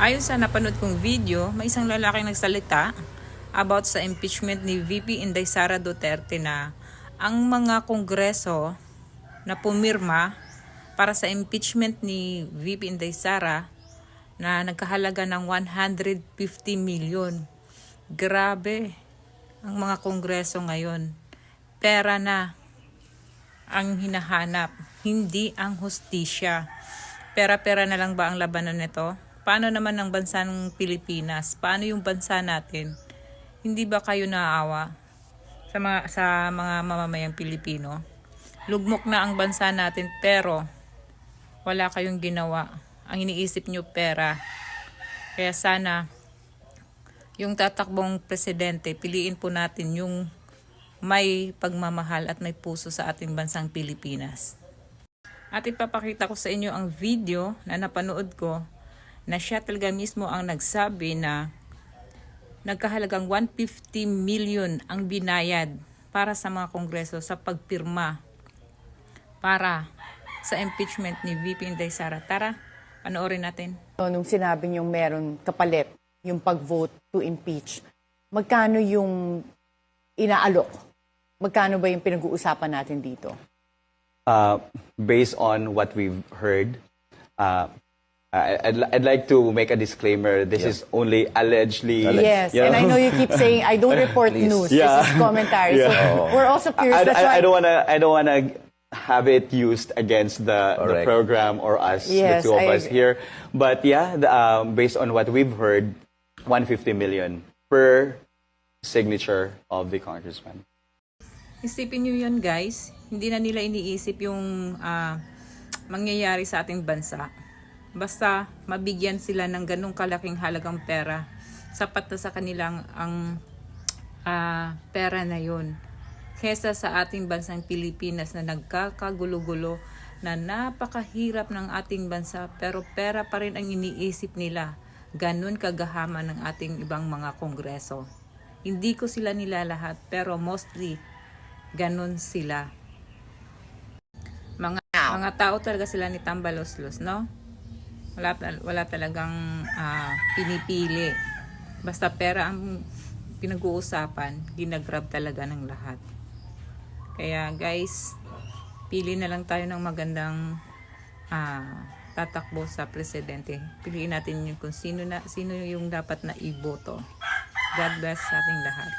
Ayon sa napanood kong video, may isang lalaki nagsalita about sa impeachment ni VP Inday Sara Duterte na ang mga kongreso na pumirma para sa impeachment ni VP Inday Sara na nagkahalaga ng 150 million. Grabe ang mga kongreso ngayon. Pera na ang hinahanap, hindi ang hustisya. Pera-pera na lang ba ang labanan nito? Paano naman ang bansa ng Pilipinas? Paano yung bansa natin? Hindi ba kayo naaawa sa mga mamamayang Pilipino? Lugmok na ang bansa natin pero wala kayong ginawa. Ang iniisip nyo pera. Kaya sana yung tatakbong presidente, piliin po natin yung may pagmamahal at may puso sa ating bansang Pilipinas. At ipapakita ko sa inyo ang video na napanood ko na siya talaga mismo ang nagsabi na nagkahalagang 150 million ang binayad para sa mga kongreso sa pagpirma para sa impeachment ni VP Inday Sara. Tara, panoorin natin. Nung sinabi niyong meron kapalit yung pag-vote to impeach, magkano yung inaalok? Magkano ba yung pinag-uusapan natin dito? Based on what we've heard, I'd like to make a disclaimer. This is only allegedly. Yes, and I know you keep saying I don't report news. Yeah. This is commentary. So we're also curious. That's why I don't wanna have it used against the program or us, Yes, the two of I us agree. here. But yeah, based on what we've heard, 150 million per signature of the congressman. Isipin nyo yun guys, hindi na nila iniisip yung mangyayari sa ating bansa. Basta mabigyan sila ng ganung kalaking halagang pera, sapat na sa kanilang ang pera na yun. Kesa sa ating bansang Pilipinas na nagkakagulo-gulo, na napakahirap ng ating bansa pero pera pa rin ang iniisip nila. Ganun kagahaman ng ating ibang mga kongreso. Hindi ko sila nilalahat pero mostly ganun sila. Mga tao talaga sila ni Tambaloslos, no? Wala talagang pinipili. Basta pera ang pinag-uusapan, ginagrab talaga ng lahat. Kaya guys, pili na lang tayo ng magandang tatakbo sa presidente. Piliin natin yun kung sino yung dapat na iboto. God bless sa ating lahat.